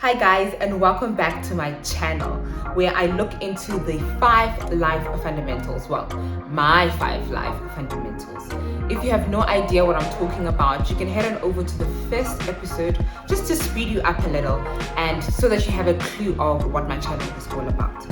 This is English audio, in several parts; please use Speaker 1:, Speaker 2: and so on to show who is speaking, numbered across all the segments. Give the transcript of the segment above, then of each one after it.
Speaker 1: Hi guys, and welcome back to my channel where I look into the 5 life fundamentals. Well, my 5 life fundamentals. If you have no idea what I'm talking about, you can head on over to the first episode just to speed you up a little and so that you have a clue of what my channel is all about.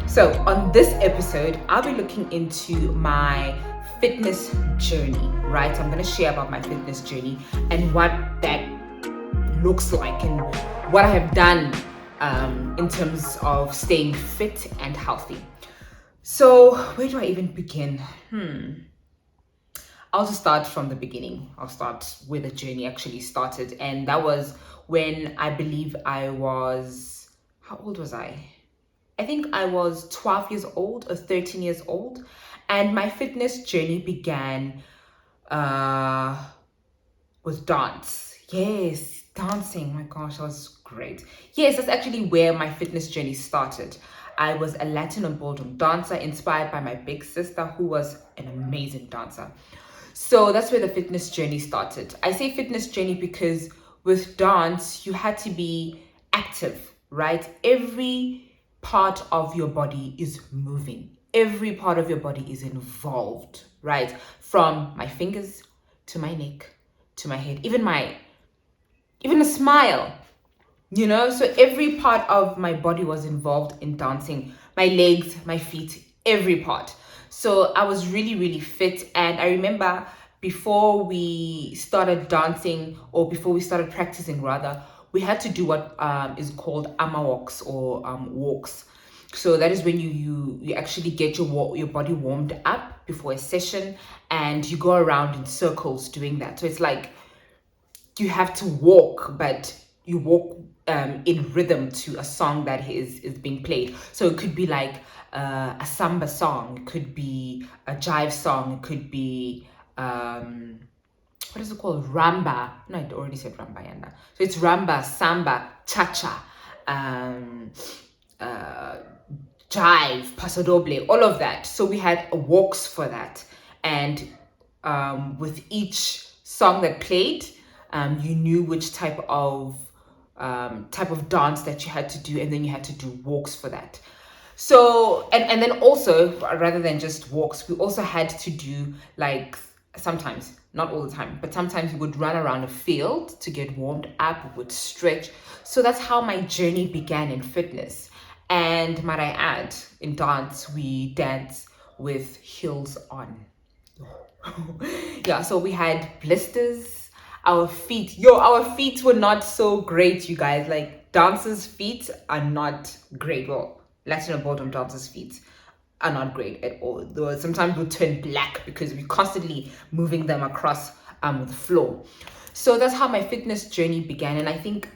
Speaker 1: So on this episode, I'll be looking into my fitness journey, right? I'm going to share about my fitness journey and what that looks like and what I have done in terms of staying fit and healthy. So where do I even begin? I'll just start from the beginning. I'll start where the journey actually started, and that was when I believe I was, how old was I? I think I was 12 years old or 13 years old, and my fitness journey began with dance. Yes, dancing. My gosh, that was great. Yes, that's actually where my fitness journey started. I was a Latin and ballroom dancer inspired by my big sister, who was an amazing dancer. So that's where the fitness journey started. I say fitness journey because with dance, you had to be active, right? Every part of your body is moving. Every part of your body is involved, right? From my fingers to my neck to my head, even a smile, so every part of my body was involved in dancing, my legs, my feet, every part. So I was really, really fit. And I remember before we started dancing, or before we started practicing rather, we had to do what is called ama walks, or walks. So that is when you actually get your body warmed up before a session, and you go around in circles doing that. So it's like you have to walk, but you walk in rhythm to a song that is being played. So it could be like a samba song, it could be a jive song, it could be what is it called? Ramba. No, I already said ramba, Yanda. So it's ramba, samba, cha-cha, jive, paso doble, all of that. So we had walks for that, and with each song that played, you knew which type of dance that you had to do, and then you had to do walks for that. So and then also, rather than just walks, we also had to do, like, sometimes, not all the time, but sometimes we would run around a field to get warmed up, we would stretch. So that's how my journey began in fitness. And might I add, in dance we dance with heels on. Yeah, so we had blisters. Our feet were not so great, you guys. Like, dancers' feet are not great. Well, Latin and ballroom dancers' feet are not great at all. Though sometimes we'll turn black because we're constantly moving them across the floor. So that's how my fitness journey began, and I think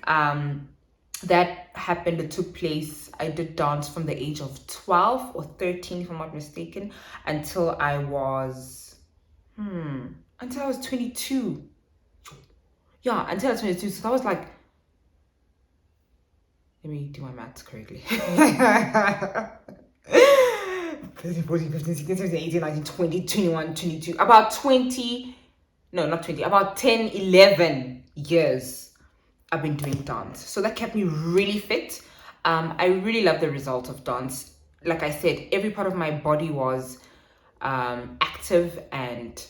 Speaker 1: that happened, it took place, I did dance from the age of 12 or 13, if I'm not mistaken, until I was 22. Yeah, until I was 22. So that was like, let me do my maths correctly. 13, 14, 15, 16, 17, 18, 19, 20, 21, 22. About 20, no, not 20, about 10, 11 years I've been doing dance. So that kept me really fit. I really love the result of dance. Like I said, every part of my body was active and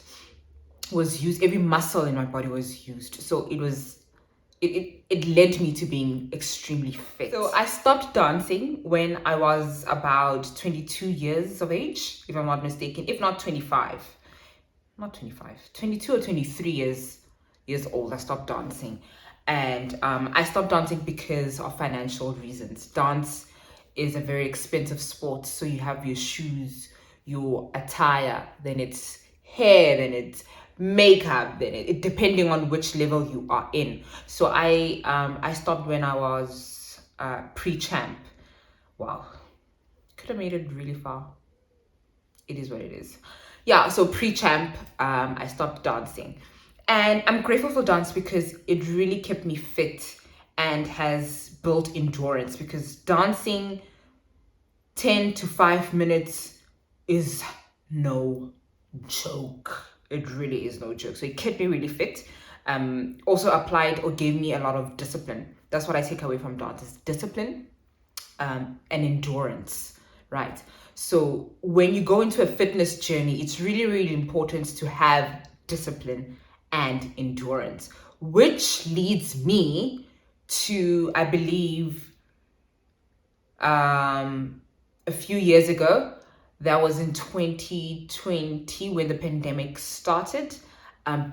Speaker 1: was used. Every muscle in my body was used. So it led me to being extremely fit. So I stopped dancing when I was about 22 years of age, if I'm not mistaken, if not 25. Not 25, 22 or 23 years old. I stopped dancing. And I stopped dancing because of financial reasons. Dance is a very expensive sport. So you have your shoes, your attire, then it's hair, then it's makeup, then it depending on which level you are in. So I stopped when I was pre-champ. Wow, could have made it really far. It is what it is. Yeah, so pre-champ, I stopped dancing. And I'm grateful for dance because it really kept me fit and has built endurance, because dancing 10 to 5 minutes is no joke. It really is no joke. So it kept me really fit. Also applied or gave me a lot of discipline. That's what I take away from dance: is discipline, and endurance, right? So when you go into a fitness journey, it's really, really important to have discipline and endurance, which leads me to, I believe, a few years ago, that was in 2020 when the pandemic started.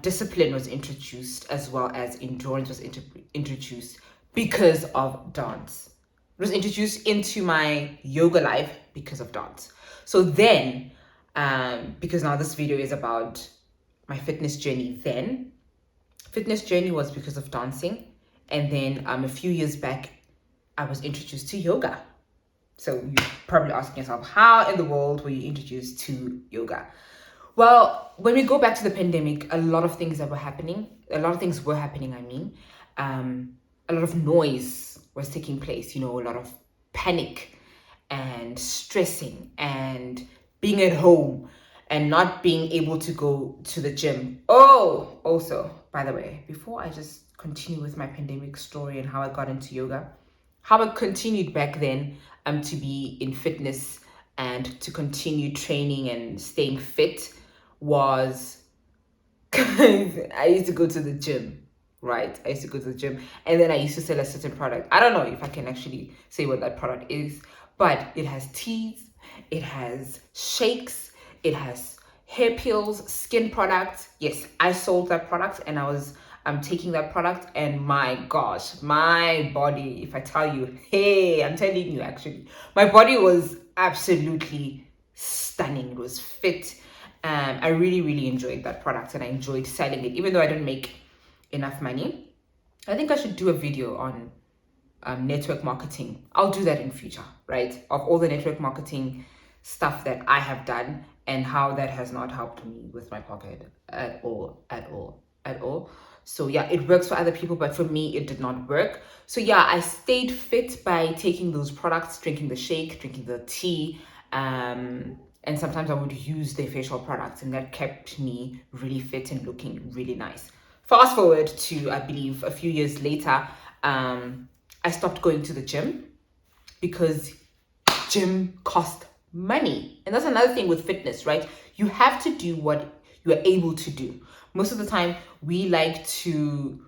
Speaker 1: Discipline was introduced as well as endurance was introduced because of dance. It was introduced into my yoga life because of dance. So then, because now this video is about my fitness journey, then fitness journey was because of dancing. And then a few years back, I was introduced to yoga. So you're probably asking yourself, how in the world were you introduced to yoga? Well, when we go back to the pandemic, a lot of things were happening. A lot of noise was taking place, a lot of panic and stressing and being at home and not being able to go to the gym. Oh, also, by the way, before I just continue with my pandemic story and how I got into yoga, how I continued back then to be in fitness and to continue training and staying fit was I used to go to the gym, right? I used to go to the gym, and then I used to sell a certain product. I don't know if I can actually say what that product is, but it has teas, it has shakes, it has hair peels, skin products. Yes, I sold that product, and I'm taking that product, and my gosh, my body, if I tell you, hey, I'm telling you, actually, my body was absolutely stunning. It was fit. I really, really enjoyed that product, and I enjoyed selling it, even though I didn't make enough money. I think I should do a video on network marketing. I'll do that in future, right? Of all the network marketing stuff that I have done and how that has not helped me with my pocket at all, at all, at all. So yeah, it works for other people, but for me, it did not work. So yeah, I stayed fit by taking those products, drinking the shake, drinking the tea, and sometimes I would use their facial products, and that kept me really fit and looking really nice. Fast forward to, I believe, a few years later, I stopped going to the gym because gym cost money. And that's another thing with fitness, right? You have to do what you are able to do. Most of the time, we like to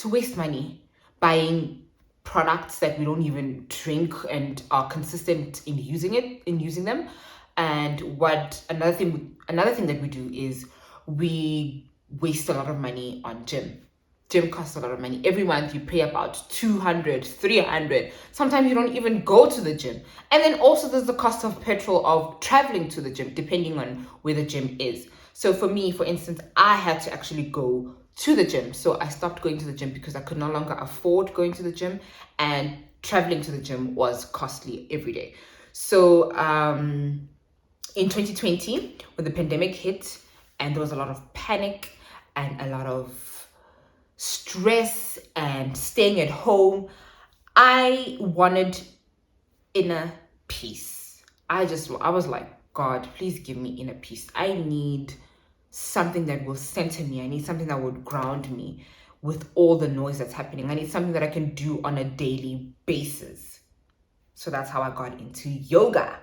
Speaker 1: waste money buying products that we don't even drink and are consistent in using them. And what another thing that we do is we waste a lot of money on gym costs a lot of money. Every month you pay about 200, 300. Sometimes you don't even go to the gym. And then also there's the cost of petrol of traveling to the gym, depending on where the gym is. So for me, for instance, I had to actually go to the gym. So I stopped going to the gym because I could no longer afford going to the gym, and traveling to the gym was costly every day. So in 2020, when the pandemic hit and there was a lot of panic and a lot of stress and staying at home, I wanted inner peace. I was like, God, please give me inner peace. I need something that will center me. I need something that would ground me with all the noise that's happening. I need something that I can do on a daily basis. So that's how I got into yoga.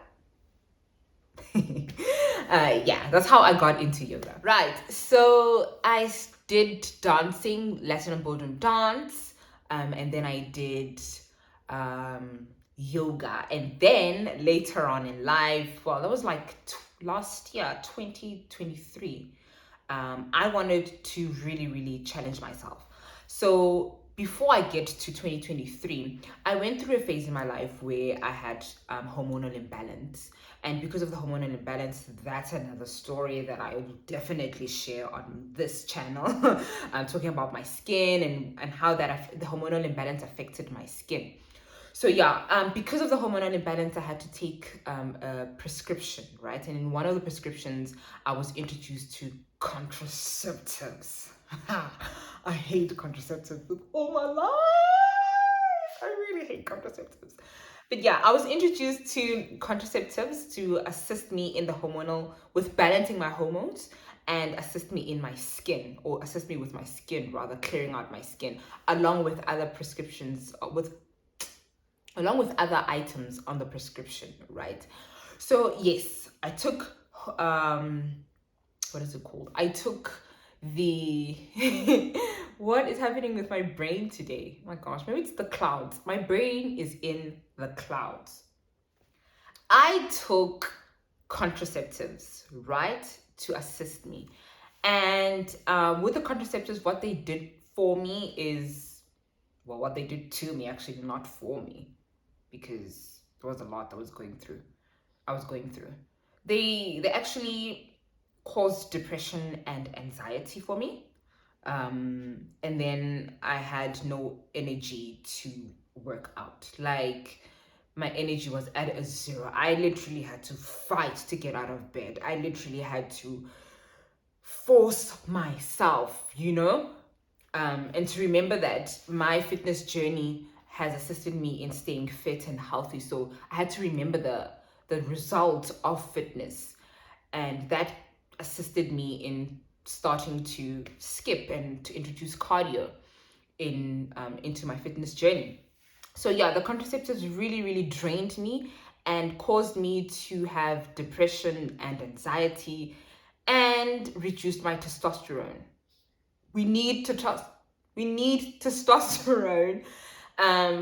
Speaker 1: Yeah, that's how I got into yoga. Right. So I did dancing, Latin and ballroom dance, and then I did yoga. And then later on in life, well, that was like last year, 2023, I wanted to really, really challenge myself. So before I get to 2023, I went through a phase in my life where I had hormonal imbalance. And because of the hormonal imbalance, that's another story that I will definitely share on this channel. I'm talking about my skin and how the hormonal imbalance affected my skin. So yeah, because of the hormonal imbalance, I had to take a prescription, right? And in one of the prescriptions, I was introduced to contraceptives. I hate contraceptives with all my life. I really hate contraceptives. But yeah, I was introduced to contraceptives to assist me in with balancing my hormones and assist me in my skin, or assist me with my skin rather, clearing out my skin, along with other prescriptions, along with other items on the prescription, right? So yes, I took what is it called? I took the what is happening with my brain today? Oh my gosh, maybe it's the clouds. My brain is in the clouds. I took contraceptives, right, to assist me. And with the contraceptives, what they did for me is, well, what they did to me, actually, not for me, because there was a lot that was going through. I was going through. They actually caused depression and anxiety for me. And then I had no energy to work out. Like, my energy was at a zero. I literally had to fight to get out of bed. I literally had to force myself, and to remember that my fitness journey has assisted me in staying fit and healthy. So I had to remember the result of fitness, and that assisted me in starting to skip and to introduce cardio into my fitness journey. So yeah, the contraceptives really, really drained me and caused me to have depression and anxiety, and reduced my testosterone. We need testosterone.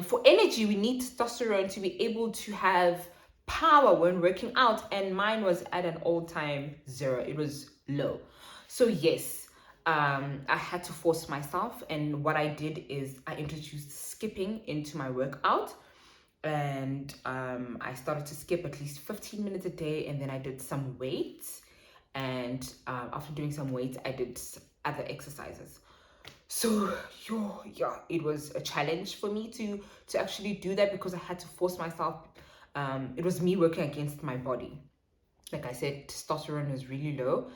Speaker 1: For energy, we need testosterone to be able to have power when working out, and mine was at an all-time zero. It was low. So yes, I had to force myself, and what I did is I introduced skipping into my workout, and I started to skip at least 15 minutes a day, and then I did some weights, and after doing some weights, I did other exercises. So yeah, it was a challenge for me to actually do that, because I had to force myself. It was me working against my body. Like I said, testosterone was really low.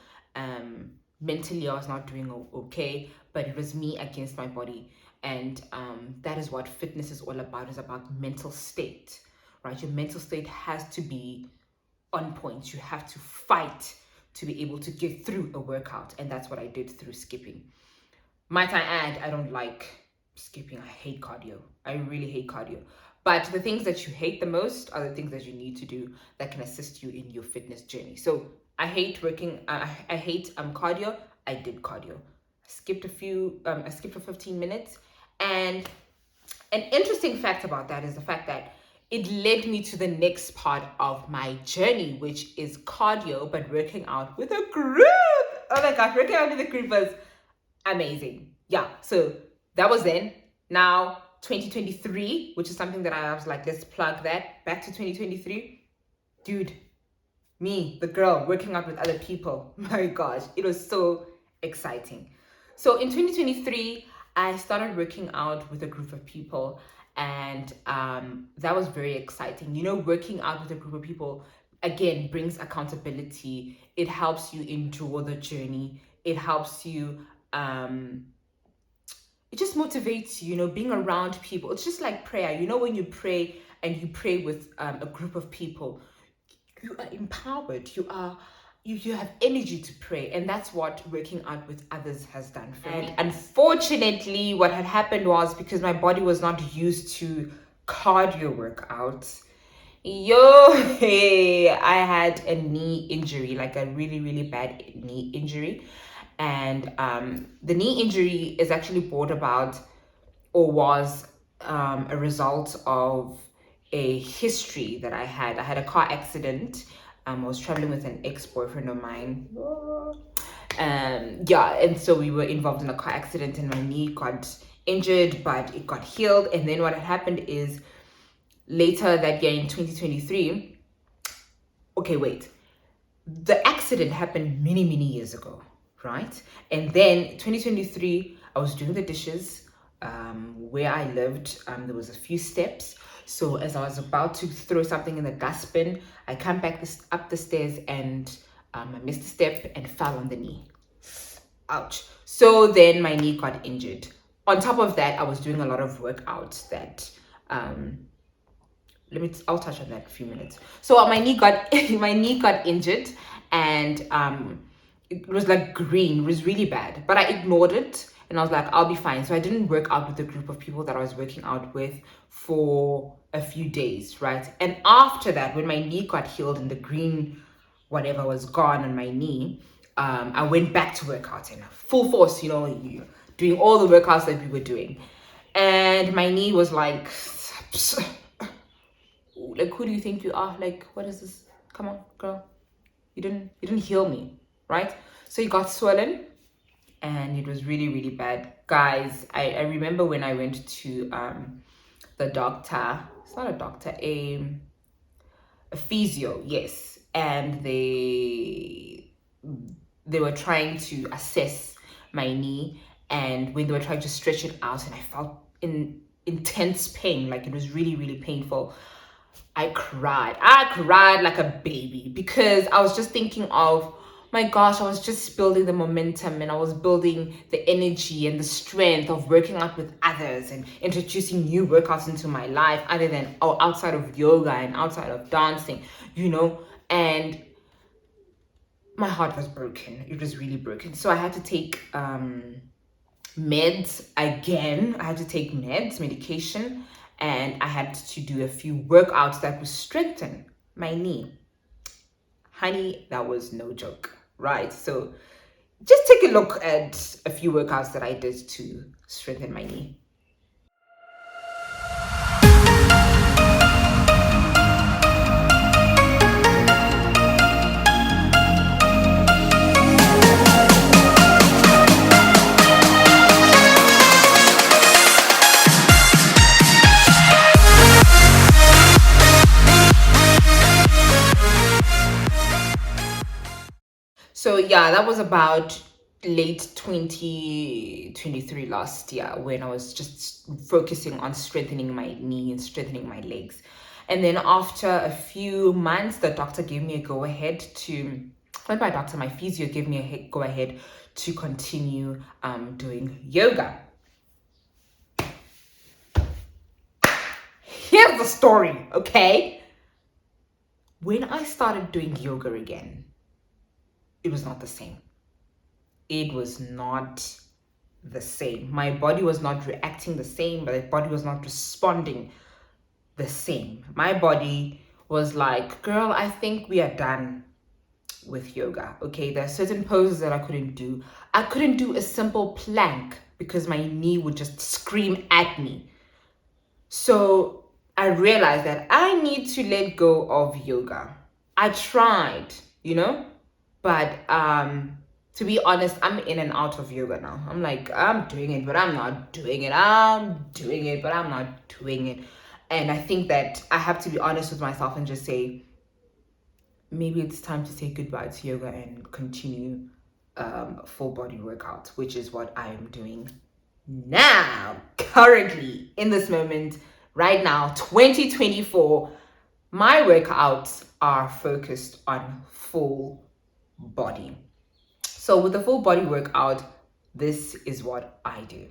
Speaker 1: Mentally, I was not doing okay, but it was me against my body. And that is what fitness is all about. It's about mental state, right? Your mental state has to be on point. You have to fight to be able to get through a workout. And that's what I did through skipping. Might I add, I don't like skipping. I hate cardio. I really hate cardio. But the things that you hate the most are the things that you need to do that can assist you in your fitness journey. So I hate working. I hate cardio. I did cardio. I skipped for 15 minutes. And an interesting fact about that is the fact that it led me to the next part of my journey, which is cardio, but working out with a group. Oh my gosh, working out with a group was amazing. Yeah, so that was then. Now 2023, which is something that I was like, let's plug that back to 2023. Dude, me, the girl, working out with other people. My gosh, it was so exciting. So in 2023, I started working out with a group of people, and that was very exciting. Working out with a group of people, again, brings accountability. It helps you endure the journey. It helps you, it just motivates you, being around people. It's just like prayer. When you pray and you pray with a group of people, you are empowered. You have energy to pray, and that's what working out with others has done for me. Unfortunately, what had happened was, because my body was not used to cardio workouts, I had a knee injury, like a really, really bad knee injury. And the knee injury is actually brought about, or was a result of a history that I had. I had a car accident. I was traveling with an ex-boyfriend of mine. And so we were involved in a car accident, and my knee got injured, but it got healed. And then what had happened is, later that year in 2023, okay, wait, the accident happened many, many years ago, right? And then 2023, I was doing the dishes where I lived. There was a few steps. So as I was about to throw something in the dustbin, I come back up the stairs, and I missed a step and fell on the knee. Ouch. So then my knee got injured. On top of that, I was doing a lot of workouts that I'll touch on that in a few minutes. So my knee got injured, and it was like green. It was really bad, but I ignored it and I was like, I'll be fine. So I didn't work out with the group of people that I was working out with for a few days, right? And after that, when my knee got healed and the green whatever was gone on my knee, I went back to work out in full force, doing all the workouts that we were doing. And my knee was like, like, who do you think you are? Like, what is this? Come on, girl. You didn't heal me, right? So it got swollen and it was really, really bad. Guys, I remember when I went to the doctor. It's not a doctor, a physio, yes. And they were trying to assess my knee, and when they were trying to stretch it out and I felt intense pain, like it was really, really painful. I cried like a baby because I was just thinking of, my gosh, I was just building the momentum and I was building the energy and the strength of working out with others and introducing new workouts into my life other than outside of yoga and outside of dancing, and my heart was broken. It was really broken. So I had to take meds again. I had to take medication, and I had to do a few workouts that would strengthen my knee. Honey, that was no joke, right? So just take a look at a few workouts that I did to strengthen my knee. So yeah, that was about late 2023 last year when I was just focusing on strengthening my knee and strengthening my legs. And then after a few months, the doctor gave me a go ahead to, not my doctor, my physio gave me a go ahead to continue doing yoga. Here's the story, okay? When I started doing yoga again, it was not the same. It was not the same. My body was not reacting the same. My body was not responding the same. My body was like, girl, I think we are done with yoga. Okay, there are certain poses that I couldn't do. I couldn't do a simple plank because my knee would just scream at me. So I realized that I need to let go of yoga. I tried, but to be honest, I'm in and out of yoga now. I'm like, I'm doing it, but I'm not doing it. I'm doing it, but I'm not doing it. And I think that I have to be honest with myself and just say, maybe it's time to say goodbye to yoga and continue full body workout, which is what I'm doing now, currently, in this moment, right now, 2024. My workouts are focused on full body. So with the full body workout, this is what I do.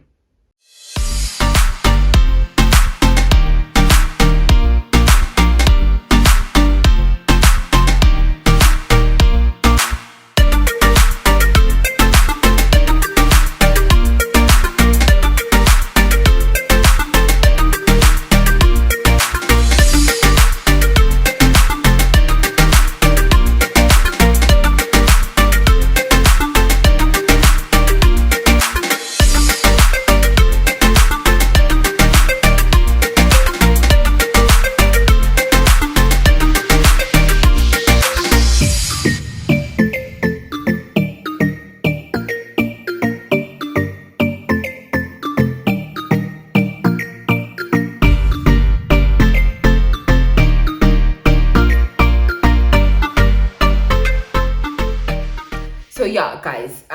Speaker 1: So yeah, guys,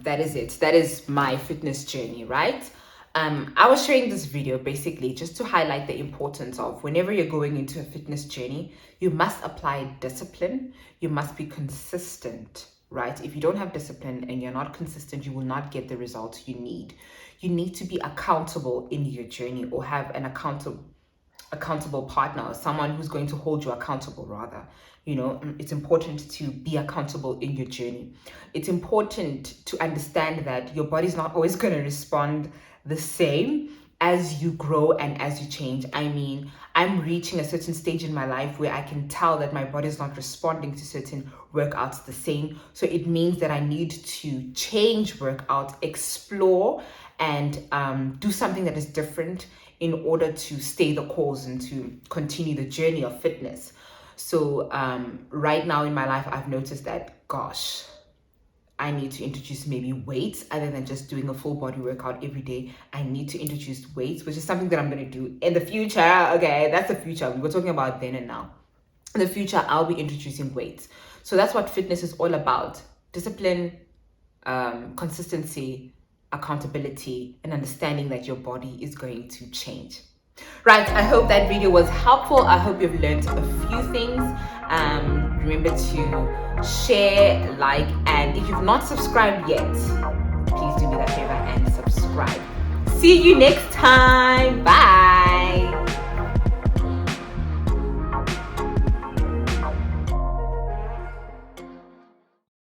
Speaker 1: that is it. That is my fitness journey, right? I was sharing this video basically just to highlight the importance of whenever you're going into a fitness journey, you must apply discipline. You must be consistent, right? If you don't have discipline and you're not consistent, you will not get the results you need. You need to be accountable in your journey or have an accountable accountable partner, or someone who's going to hold you accountable, rather. It's important to be accountable in your journey. It's important to understand that your body's not always going to respond the same as you grow and as you change. I mean, I'm reaching a certain stage in my life where I can tell that my body's not responding to certain workouts the same. So it means that I need to change workout, explore, and do something that is different in order to stay the course and to continue the journey of fitness. So right now in my life, I've noticed that, gosh, I need to introduce maybe weights other than just doing a full body workout every day. I need to introduce weights, which is something that I'm going to do in the future. Okay, that's the future. We're talking about then and now. In the future, I'll be introducing weights. So that's what fitness is all about. Discipline, consistency, accountability, and understanding that your body is going to change. Right, I hope that video was helpful. I hope you've learned a few things. Remember to share, like, and if you've not subscribed yet, please do me that favor and subscribe. See you next time. Bye.